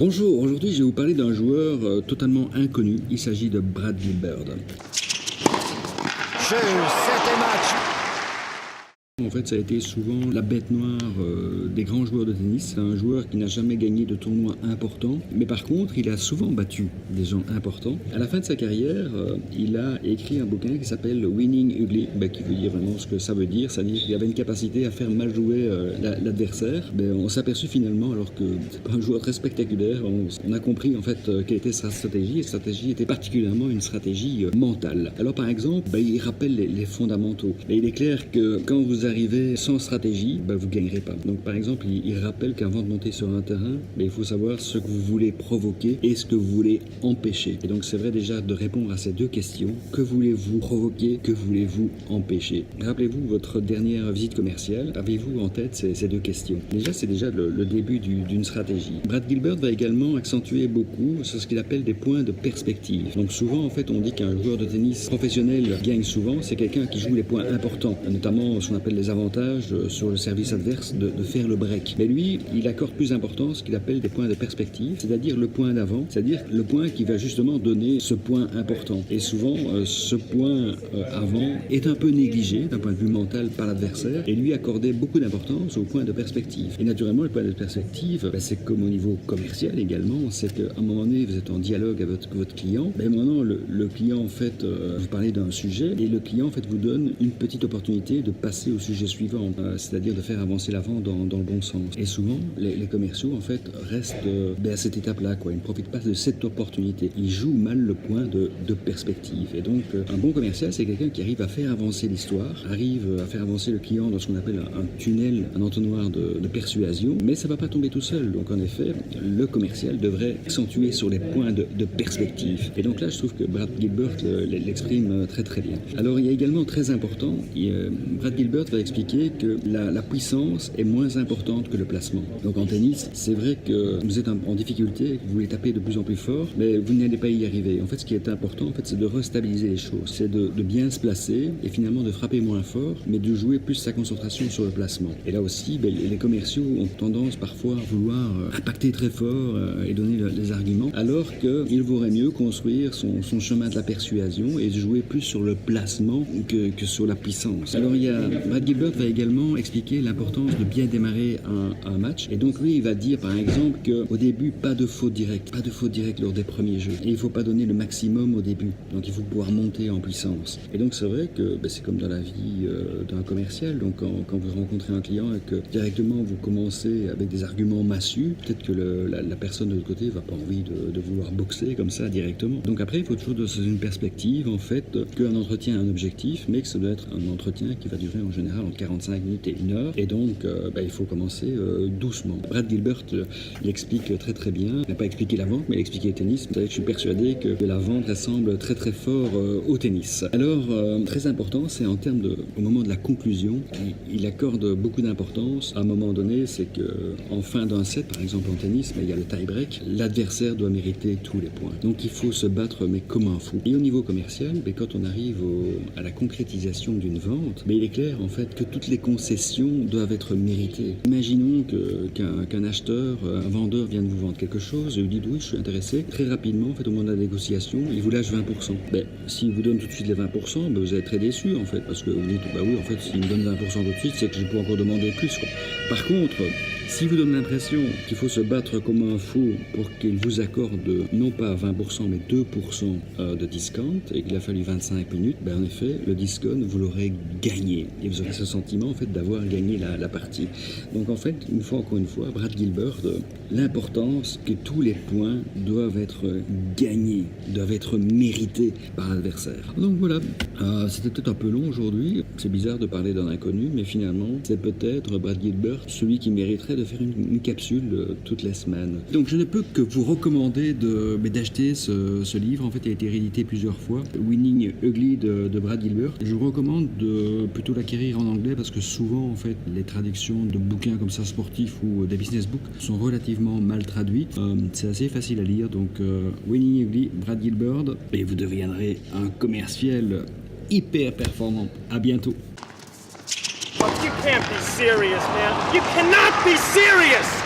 Bonjour, aujourd'hui je vais vous parler d'un joueur totalement inconnu. Il s'agit de Brad Gilbert. Jeu, 7 match. En fait, ça a été souvent la bête noire des grands joueurs de tennis. C'est un joueur qui n'a jamais gagné de tournoi important, mais par contre, il a souvent battu des gens importants. À la fin de sa carrière, il a écrit un bouquin qui s'appelle Winning Ugly, qui veut dire vraiment ce que ça veut dire. C'est-à-dire qu'il avait une capacité à faire mal jouer l'adversaire. On s'est aperçu finalement, alors que c'est pas un joueur très spectaculaire, on a compris en fait quelle était sa stratégie. Et sa stratégie était particulièrement une stratégie mentale. Alors par exemple, il rappelle les fondamentaux. Et il est clair que quand vous arrivez sans stratégie, vous ne gagnerez pas. Donc par exemple, il rappelle qu'avant de monter sur un terrain, il faut savoir ce que vous voulez provoquer et ce que vous voulez empêcher. Et donc c'est vrai déjà de répondre à ces deux questions. Que voulez-vous provoquer? Que voulez-vous empêcher? Rappelez-vous votre dernière visite commerciale. Avez-vous en tête ces deux questions? Déjà, c'est déjà le début d'une stratégie. Brad Gilbert va également accentuer beaucoup sur ce qu'il appelle des points de perspective. Donc souvent, en fait, on dit qu'un joueur de tennis professionnel gagne souvent. C'est quelqu'un qui joue les points importants, notamment ce qu'on appelle les avantages sur le service adverse de faire le break. Mais lui, il accorde plus d'importance ce qu'il appelle des points de perspective, c'est-à-dire le point d'avant, c'est-à-dire le point qui va justement donner ce point important. Et souvent, ce point avant est un peu négligé d'un point de vue mental par l'adversaire et lui accordait beaucoup d'importance au point de perspective. Et naturellement, le point de perspective, c'est comme au niveau commercial également, c'est qu'à un moment donné, vous êtes en dialogue avec votre client. Maintenant, le client, en fait, vous parlez d'un sujet et le client, en fait, vous donne une petite opportunité de passer au sujet suivant, c'est-à-dire de faire avancer l'avant dans le bon sens. Et souvent, les commerciaux, en fait, restent à cette étape-là, quoi. Ils ne profitent pas de cette opportunité. Ils jouent mal le point de perspective. Et donc, un bon commercial, c'est quelqu'un qui arrive à faire avancer l'histoire, arrive à faire avancer le client dans ce qu'on appelle un tunnel, un entonnoir de persuasion, mais ça ne va pas tomber tout seul. Donc, en effet, le commercial devrait accentuer sur les points de perspective. Et donc là, je trouve que Brad Gilbert l'exprime très très bien. Alors, il y a également très important, Brad Gilbert va expliquer que la puissance est moins importante que le placement. Donc en tennis, c'est vrai que vous êtes en difficulté, vous voulez taper de plus en plus fort, mais vous n'allez pas y arriver. En fait, ce qui est important, en fait, c'est de restabiliser les choses. C'est de bien se placer et finalement de frapper moins fort, mais de jouer plus sa concentration sur le placement. Et là aussi, les commerciaux ont tendance parfois à vouloir impacter très fort et donner les arguments, alors qu'il vaudrait mieux construire son chemin de la persuasion et jouer plus sur le placement que sur la puissance. Alors Brad Gilbert va également expliquer l'importance de bien démarrer un match. Et donc lui, il va dire par exemple qu'au début, pas de faute directe lors des premiers jeux. Et il ne faut pas donner le maximum au début. Donc il faut pouvoir monter en puissance. Et donc c'est vrai que c'est comme dans la vie d'un commercial. Donc quand vous rencontrez un client et que directement vous commencez avec des arguments massus, peut-être que la personne de l'autre côté n'a pas envie de vouloir boxer comme ça directement. Donc après, il faut toujours dans une perspective en fait qu'un entretien a un objectif, mais que ça doit être un entretien qui va durer en général entre 45 minutes et 1 heure. Et donc, il faut commencer doucement. Brad Gilbert l'explique très très bien. Il n'a pas expliqué la vente, mais il a expliqué le tennis. Vous savez que je suis persuadé que la vente ressemble très très fort au tennis. Alors, très important, c'est en termes au moment de la conclusion, il accorde beaucoup d'importance. À un moment donné, c'est qu'en fin d'un set, par exemple en tennis, il y a le tie-break, l'adversaire doit mériter tous les points. Donc, il faut se battre, mais comme un fou. Et au niveau commercial, quand on arrive à la concrétisation d'une vente, il est clair en fait que toutes les concessions doivent être méritées. Imaginons qu'un acheteur, un vendeur vient de vous vendre quelque chose et vous dit oui, je suis intéressé. Très rapidement, en fait, au moment de la négociation, il vous lâche 20%. S'il vous donne tout de suite les 20%, vous êtes très déçu en fait, parce que vous dites oui, en fait, s'il me donne 20% tout de suite, c'est que je peux encore demander plus, quoi. Par contre, s'il vous donne l'impression qu'il faut se battre comme un fou pour qu'il vous accorde non pas 20% mais 2% de discount et qu'il a fallu 25 minutes, en effet, le discount, vous l'aurez gagné. Et vous aurez ce sentiment en fait d'avoir gagné la partie. Donc en fait, encore une fois, Brad Gilbert, l'importance que tous les points doivent être gagnés, doivent être mérités par l'adversaire. Donc voilà, c'était peut-être un peu long aujourd'hui. C'est bizarre de parler d'un inconnu, mais finalement, c'est peut-être Brad Gilbert celui qui mériterait de faire une capsule toutes les semaines. Donc je ne peux que vous recommander d'acheter ce livre. En fait, il a été réédité plusieurs fois. Winning Ugly de Brad Gilbert. Je vous recommande de plutôt l'acquérir en anglais parce que souvent, en fait, les traductions de bouquins comme ça sportifs ou des business books sont relativement mal traduites. C'est assez facile à lire. Donc Winning Ugly, Brad Gilbert, et vous deviendrez un commercial hyper performant. À bientôt. You can't be serious, man. You cannot be serious!